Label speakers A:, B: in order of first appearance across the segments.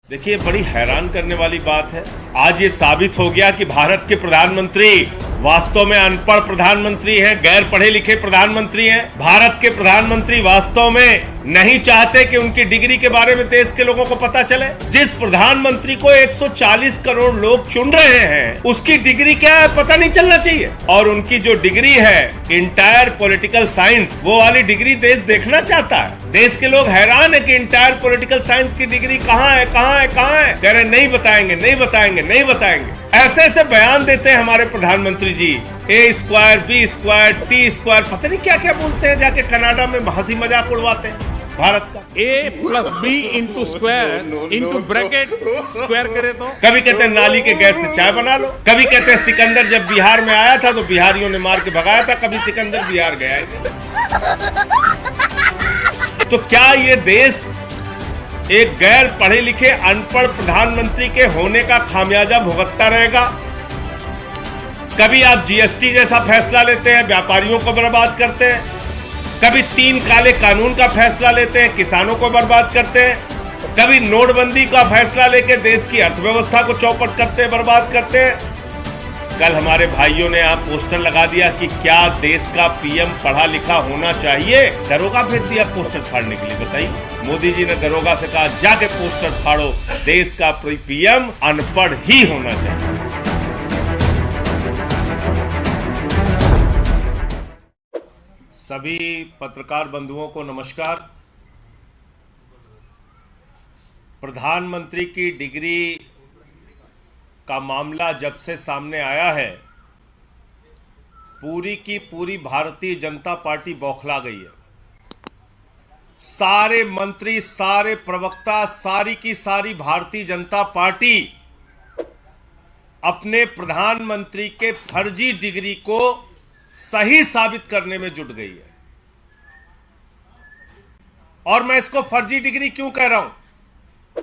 A: देखिए, बड़ी हैरान करने वाली बात है। आज ये साबित हो गया कि भारत के प्रधानमंत्री वास्तव में अनपढ़ प्रधानमंत्री हैं, गैर पढ़े लिखे प्रधानमंत्री हैं। भारत के प्रधानमंत्री वास्तव में नहीं चाहते कि उनकी डिग्री के बारे में देश के लोगों को पता चले। जिस प्रधानमंत्री को 140 करोड़ लोग चुन रहे हैं, उसकी डिग्री क्या है पता नहीं चलना चाहिए। और उनकी जो डिग्री है इंटायर पॉलिटिकल साइंस, वो वाली डिग्री देश देखना चाहता है। देश के लोग हैरान है कि इंटायर पॉलिटिकल साइंस की डिग्री कहाँ है, कहाँ है, कहाँ है। कह रहे नहीं बताएंगे, नहीं बताएंगे, नहीं बताएंगे। ऐसे ऐसे बयान देते हैं हमारे प्रधानमंत्री जी। A² B² T², पता नहीं क्या क्या बोलते हैं। जाके कनाडा में हंसी मजाक उड़वाते हैं भारत का।
B: A+B*** स्क्वायर करे तो
A: कभी कहते हैं नाली के गैस से चाय बना लो, कभी कहते हैं सिकंदर जब बिहार में आया था तो बिहारियों ने मार के भगाया था, कभी सिकंदर बिहार गया है। तो क्या ये देश एक गैर पढ़े लिखे अनपढ़ प्रधानमंत्री के होने का खामियाजा भुगतता रहेगा? कभी आप GST जैसा फैसला लेते हैं, व्यापारियों को बर्बाद करते हैं। कभी 3 काले कानून का फैसला लेते हैं, किसानों को बर्बाद करते हैं। कभी नोटबंदी का फैसला लेकर देश की अर्थव्यवस्था को चौपट करते हैं, बर्बाद करते हैं। कल हमारे भाइयों ने आप पोस्टर लगा दिया कि क्या देश का PM पढ़ा लिखा होना चाहिए। दरोगा भेज दिया पोस्टर फाड़ने के लिए। बताइए, मोदी जी ने दरोगा से कहा जाके पोस्टर फाड़ो, देश का PM अनपढ़ ही होना चाहिए। सभी पत्रकार बंधुओं को नमस्कार। प्रधानमंत्री की डिग्री का मामला जब से सामने आया है, पूरी की पूरी भारतीय जनता पार्टी बौखला गई है। सारे मंत्री, सारे प्रवक्ता, सारी की सारी भारतीय जनता पार्टी अपने प्रधानमंत्री के फर्जी डिग्री को सही साबित करने में जुट गई है। और मैं इसको फर्जी डिग्री क्यों कह रहा हूं?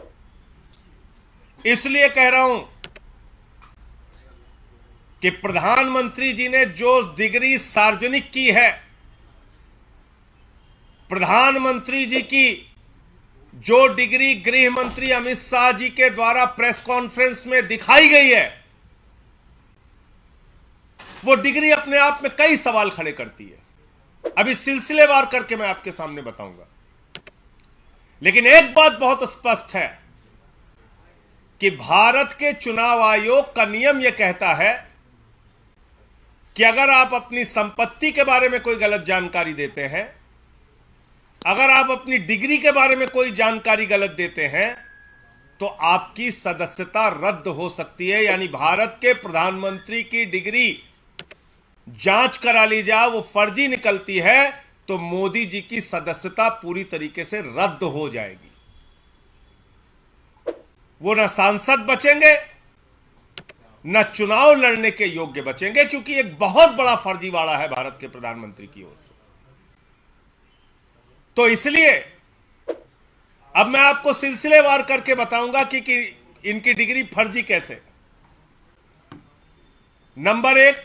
A: इसलिए कह रहा हूं कि प्रधानमंत्री जी ने जो डिग्री सार्वजनिक की है, प्रधानमंत्री जी की जो डिग्री गृह मंत्री अमित शाह जी के द्वारा प्रेस कॉन्फ्रेंस में दिखाई गई है, वो डिग्री अपने आप में कई सवाल खड़े करती है। अभी सिलसिलेवार करके मैं आपके सामने बताऊंगा। लेकिन एक बात बहुत स्पष्ट है कि भारत के चुनाव आयोग का नियम यह कहता है कि अगर आप अपनी संपत्ति के बारे में कोई गलत जानकारी देते हैं, अगर आप अपनी डिग्री के बारे में कोई जानकारी गलत देते हैं, तो आपकी सदस्यता रद्द हो सकती है। यानी भारत के प्रधानमंत्री की डिग्री जांच करा ली जाए, वो फर्जी निकलती है तो मोदी जी की सदस्यता पूरी तरीके से रद्द हो जाएगी। वो न सांसद बचेंगे, न चुनाव लड़ने के योग्य बचेंगे, क्योंकि एक बहुत बड़ा फर्जीवाड़ा है भारत के प्रधानमंत्री की ओर से। तो इसलिए अब मैं आपको सिलसिलेवार करके बताऊंगा कि इनकी डिग्री फर्जी कैसे। नंबर 1,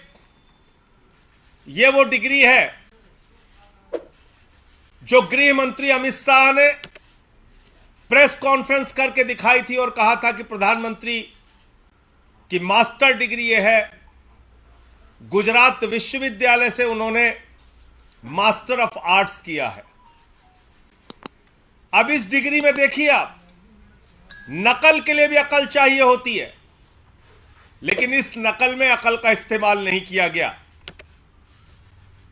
A: ये वो डिग्री है जो गृह मंत्री अमित शाह ने प्रेस कॉन्फ्रेंस करके दिखाई थी और कहा था कि प्रधानमंत्री की मास्टर डिग्री ये है। गुजरात विश्वविद्यालय से उन्होंने मास्टर ऑफ आर्ट्स किया है। अब इस डिग्री में देखिए आप, नकल के लिए भी अकल चाहिए होती है, लेकिन इस नकल में अकल का इस्तेमाल नहीं किया गया।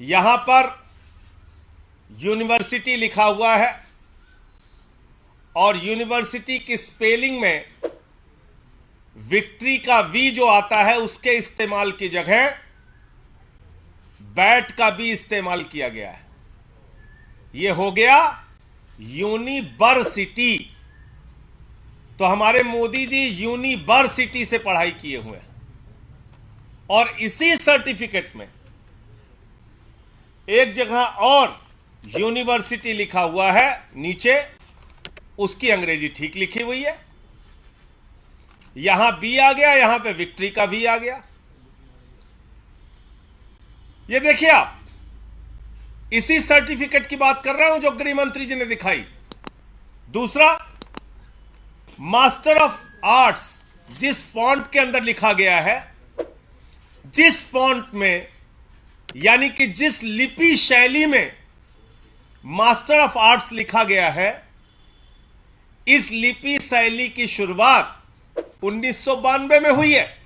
A: यहां पर यूनिवर्सिटी लिखा हुआ है और यूनिवर्सिटी की स्पेलिंग में विक्ट्री का वी जो आता है उसके इस्तेमाल की जगह बैट का भी इस्तेमाल किया गया है। यह हो गया यूनिवर्सिटी। तो हमारे मोदी जी यूनिवर्सिटी से पढ़ाई किए हुए हैं और इसी सर्टिफिकेट में एक जगह और यूनिवर्सिटी लिखा हुआ है, नीचे उसकी अंग्रेजी ठीक लिखी हुई है। यहां बी आ गया, यहां पे विक्ट्री का भी आ गया। ये देखिए आप, इसी सर्टिफिकेट की बात कर रहा हूं जो गृह मंत्री जी ने दिखाई। दूसरा, मास्टर ऑफ आर्ट्स जिस फॉन्ट के अंदर लिखा गया है, जिस फॉन्ट में यानी कि जिस लिपि शैली में मास्टर ऑफ आर्ट्स लिखा गया है, इस लिपि शैली की शुरुआत 1992 में हुई है।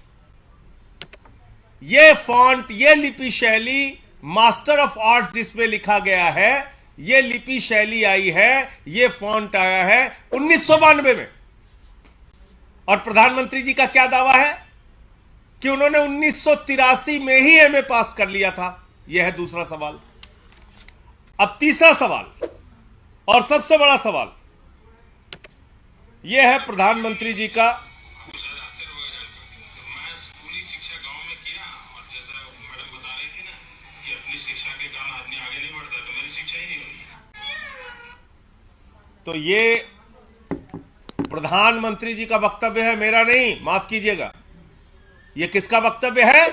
A: यह फॉन्ट, यह लिपि शैली, मास्टर ऑफ आर्ट्स जिसमें लिखा गया है, यह लिपि शैली आई है, यह फॉन्ट आया है 1992 में। और प्रधानमंत्री जी का क्या दावा है कि उन्होंने 1983 में ही एमए पास कर लिया था। यह है दूसरा सवाल। अब तीसरा सवाल और सबसे बड़ा सवाल यह है प्रधानमंत्री जी का।
C: मैं स्कूली शिक्षा गांव में किया और जैसा मैडम बता रही थी ना कि अपनी शिक्षा के कारण आदमी आगे नहीं बढ़ता, तो मेरी शिक्षा ही नहीं हुई।
A: तो ये प्रधानमंत्री जी का वक्तव्य है, मेरा नहीं, माफ कीजिएगा। यह किसका वक्तव्य है?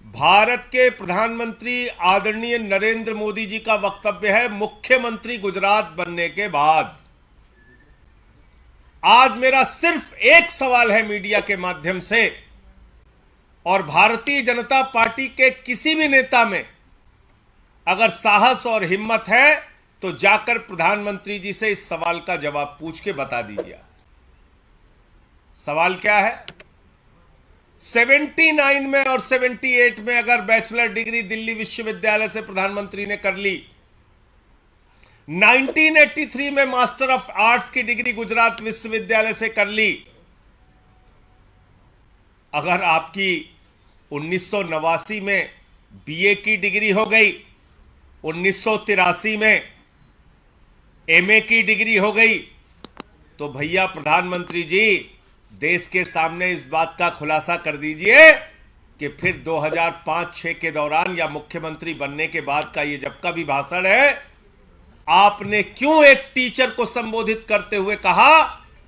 A: भारत के प्रधानमंत्री आदरणीय नरेंद्र मोदी जी का वक्तव्य है, मुख्यमंत्री गुजरात बनने के बाद। आज मेरा सिर्फ एक सवाल है मीडिया के माध्यम से, और भारतीय जनता पार्टी के किसी भी नेता में अगर साहस और हिम्मत है तो जाकर प्रधानमंत्री जी से इस सवाल का जवाब पूछ के बता दीजिए। सवाल क्या है? 79 में और 78 में अगर बैचलर डिग्री दिल्ली विश्वविद्यालय से प्रधानमंत्री ने कर ली, 1983 में मास्टर ऑफ आर्ट्स की डिग्री गुजरात विश्वविद्यालय से कर ली, अगर आपकी 1989 में बीए की डिग्री हो गई, 1983 में एमए की डिग्री हो गई, तो भैया प्रधानमंत्री जी देश के सामने इस बात का खुलासा कर दीजिए कि फिर 2005-6 के दौरान या मुख्यमंत्री बनने के बाद का ये जब का भी भाषण है, आपने क्यों एक टीचर को संबोधित करते हुए कहा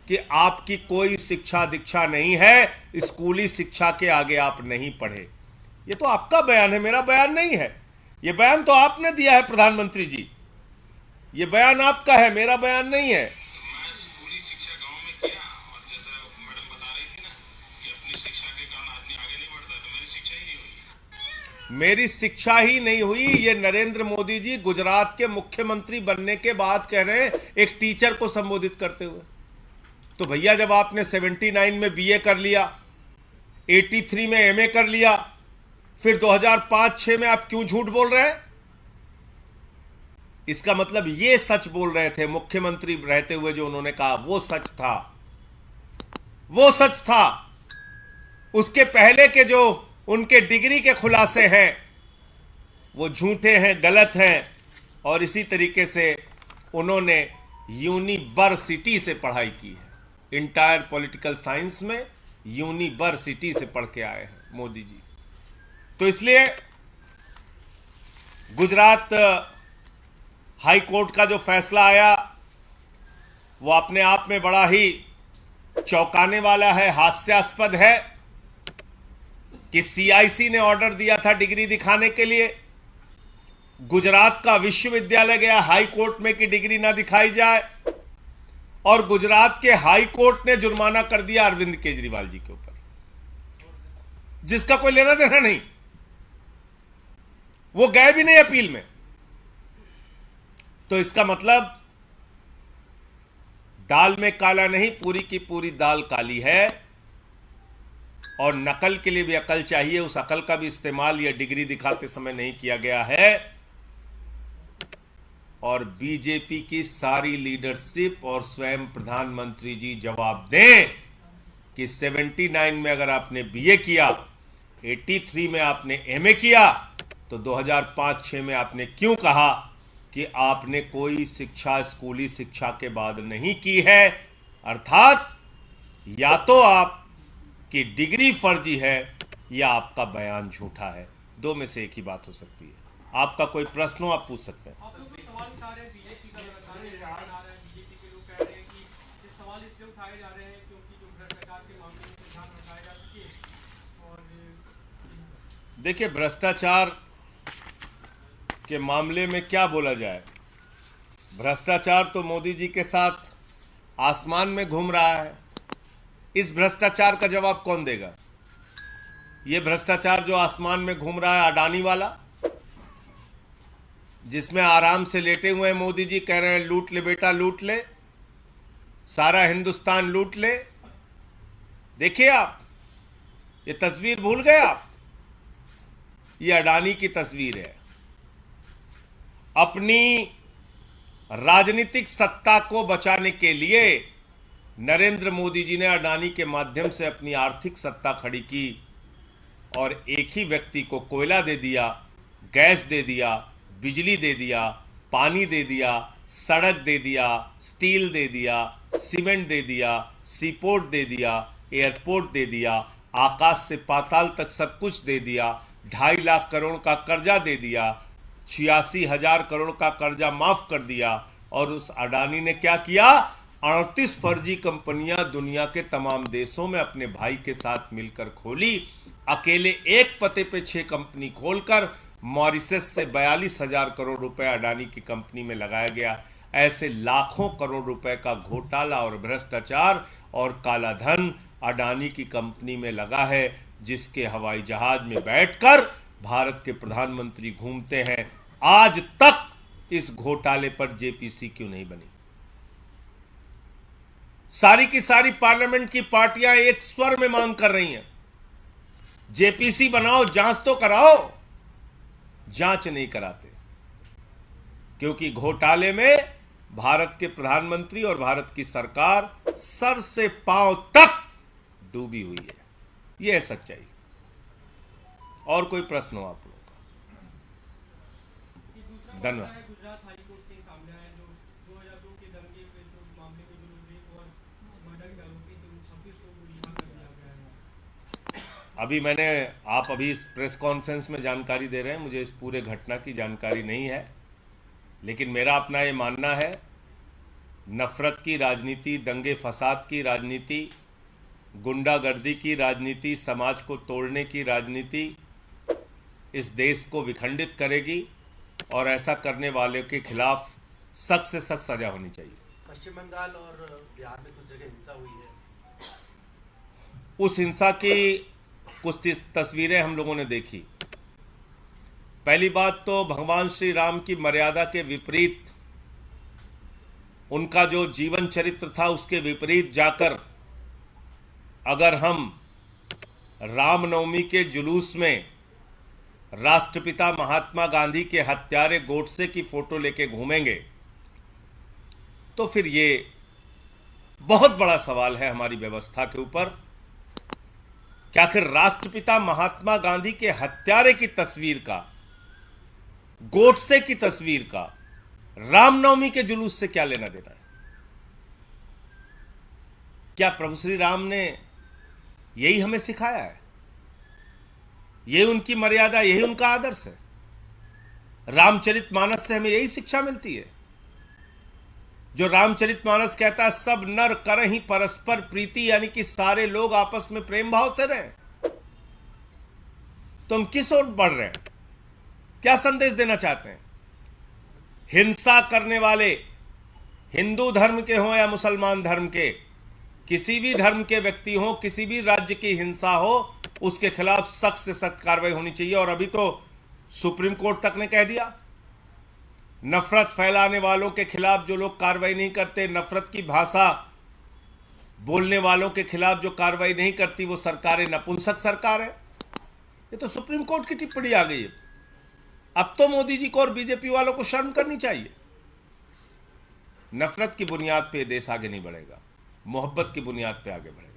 A: कि आपकी कोई शिक्षा दीक्षा नहीं है, स्कूली शिक्षा के आगे आप नहीं पढ़े? ये तो आपका बयान है, मेरा बयान नहीं है। ये बयान तो आपने दिया है प्रधानमंत्री जी, ये बयान आपका है, मेरा बयान नहीं है।
C: मैं स्कूली शिक्षा गांव में किया और जैसा मैडम बता रही थी ना कि अपनी शिक्षा के कारण आदमी आगे नहीं बढ़ता, तो मेरी शिक्षा ही नहीं हुई।
A: मेरी शिक्षा ही नहीं हुई, ये नरेंद्र मोदी जी गुजरात के मुख्यमंत्री बनने के बाद कह रहे हैं एक टीचर को संबोधित करते हुए। तो भैया जब आपने 79 में बीए कर लिया, 83 में एमए कर लिया, फिर 2005-6 में आप क्यों झूठ बोल रहे हैं? इसका मतलब ये सच बोल रहे थे मुख्यमंत्री रहते हुए, जो उन्होंने कहा वो सच था, वो सच था। उसके पहले के जो उनके डिग्री के खुलासे हैं वो झूठे हैं, गलत हैं। और इसी तरीके से उन्होंने यूनिवर्सिटी से पढ़ाई की है, इंटायर पॉलिटिकल साइंस में यूनिवर्सिटी से पढ़ के आए हैं मोदी जी। तो इसलिए गुजरात हाई कोर्ट का जो फैसला आया वो अपने आप में बड़ा ही चौंकाने वाला है, हास्यास्पद है कि सीआईसी ने ऑर्डर दिया था डिग्री दिखाने के लिए, गुजरात का विश्वविद्यालय गया हाई कोर्ट में कि डिग्री ना दिखाई जाए, और गुजरात के हाई कोर्ट ने जुर्माना कर दिया अरविंद केजरीवाल जी के ऊपर, जिसका कोई लेना देना नहीं। वो गए भी नहीं अपील में। तो इसका मतलब दाल में काला नहीं, पूरी की पूरी दाल काली है। और नकल के लिए भी अकल चाहिए, उस अकल का भी इस्तेमाल यह डिग्री दिखाते समय नहीं किया गया है। और बीजेपी की सारी लीडरशिप और स्वयं प्रधानमंत्री जी जवाब दें कि 79 में अगर आपने बीए किया, 83 में आपने एमए किया, तो 2005-6 में आपने क्यों कहा कि आपने कोई शिक्षा स्कूली शिक्षा के बाद नहीं की है? अर्थात या तो आपकी डिग्री फर्जी है या आपका बयान झूठा है। दो में से एक ही बात हो सकती है। आपका कोई प्रश्न हो आप पूछ सकते हैं। देखिए, भ्रष्टाचार के मामले में क्या बोला जाए? भ्रष्टाचार तो मोदी जी के साथ आसमान में घूम रहा है। इस भ्रष्टाचार का जवाब कौन देगा? ये भ्रष्टाचार जो आसमान में घूम रहा है, अडानी वाला, जिसमें आराम से लेटे हुए हैं मोदी जी, कह रहे हैं लूट ले बेटा लूट ले, सारा हिंदुस्तान लूट ले। देखिए आप, ये तस्वीर भूल गए आप? ये अडानी की तस्वीर है। अपनी राजनीतिक सत्ता को बचाने के लिए नरेंद्र मोदी जी ने अडानी के माध्यम से अपनी आर्थिक सत्ता खड़ी की और एक ही व्यक्ति को कोयला दे दिया, गैस दे दिया, बिजली दे दिया, पानी दे दिया, सड़क दे दिया, स्टील दे दिया, सीमेंट दे दिया, सीपोर्ट दे दिया, एयरपोर्ट दे दिया, आकाश से पाताल तक सब कुछ दे दिया, 2.5 लाख करोड़ का कर्जा दे दिया, 86,000 करोड़ का कर्जा माफ कर दिया। और उस अडानी ने क्या किया? 38 फर्जी कंपनियां दुनिया के तमाम देशों में अपने भाई के साथ मिलकर खोली। अकेले एक पते पे 6 कंपनी खोलकर मॉरिशस से 42,000 करोड़ रुपए अडानी की कंपनी में लगाया गया। ऐसे लाखों करोड़ रुपए का घोटाला और भ्रष्टाचार और काला धन अडानी की कंपनी में लगा है, जिसके हवाई जहाज में बैठकर भारत के प्रधानमंत्री घूमते हैं। आज तक इस घोटाले पर जेपीसी क्यों नहीं बनी? सारी की सारी पार्लियामेंट की पार्टियां एक स्वर में मांग कर रही हैं, जेपीसी बनाओ, जांच तो कराओ। जांच नहीं कराते क्योंकि घोटाले में भारत के प्रधानमंत्री और भारत की सरकार सर से पांव तक डूबी हुई है। यह है सच्चाई। और कोई प्रश्न हो आप लोगों का? धन्यवाद।
D: गुजरात हाईकोर्ट से सामने आया जो 2002 के दंगे पे जो मामले में जो रेप और मर्डर के आरोपी थे, 26 लोगों को रिहा कर दिया गया है।
A: अभी आप अभी इस प्रेस कॉन्फ्रेंस में जानकारी दे रहे हैं, मुझे इस पूरे घटना की जानकारी नहीं है, लेकिन मेरा अपना ये मानना है, नफरत की राजनीति, दंगे फसाद की राजनीति, गुंडागर्दी की राजनीति, समाज को तोड़ने की राजनीति इस देश को विखंडित करेगी और ऐसा करने वाले के खिलाफ सख्त से सख्त सजा होनी चाहिए।
E: पश्चिम बंगाल और बिहार में कुछ जगह हिंसा हुई है।
A: उस हिंसा की कुछ तस्वीरें हम लोगों ने देखी। पहली बात तो भगवान श्री राम की मर्यादा के विपरीत, उनका जो जीवन चरित्र था उसके विपरीत जाकर अगर हम रामनवमी के जुलूस में राष्ट्रपिता महात्मा गांधी के हत्यारे गोडसे की फोटो लेके घूमेंगे तो फिर ये बहुत बड़ा सवाल है हमारी व्यवस्था के ऊपर कि आखिर राष्ट्रपिता महात्मा गांधी के हत्यारे की तस्वीर का, गोडसे की तस्वीर का रामनवमी के जुलूस से क्या लेना देना है? क्या प्रभु श्री राम ने यही हमें सिखाया है? यही उनकी मर्यादा, यही उनका आदर्श है? रामचरितमानस से हमें यही शिक्षा मिलती है जो रामचरितमानस कहता है सब नर करहि परस्पर प्रीति, यानी कि सारे लोग आपस में प्रेम भाव से रहें। तो हम किस ओर बढ़ रहे हैं? क्या संदेश देना चाहते हैं? हिंसा करने वाले हिंदू धर्म के हों या मुसलमान धर्म के, किसी भी धर्म के व्यक्ति हो, किसी भी राज्य की हिंसा हो, उसके खिलाफ सख्त से सख्त कार्रवाई होनी चाहिए। और अभी तो सुप्रीम कोर्ट तक ने कह दिया, नफरत फैलाने वालों के खिलाफ जो लोग कार्रवाई नहीं करते, नफरत की भाषा बोलने वालों के खिलाफ जो कार्रवाई नहीं करती, वो सरकारें नपुंसक सरकार है। ये तो सुप्रीम कोर्ट की टिप्पणी आ गई है। अब तो मोदी जी को और बीजेपी वालों को शर्म करनी चाहिए। नफरत की बुनियाद पे देश आगे नहीं बढ़ेगा, मोहब्बत की बुनियाद पे आगे बढ़ेगा।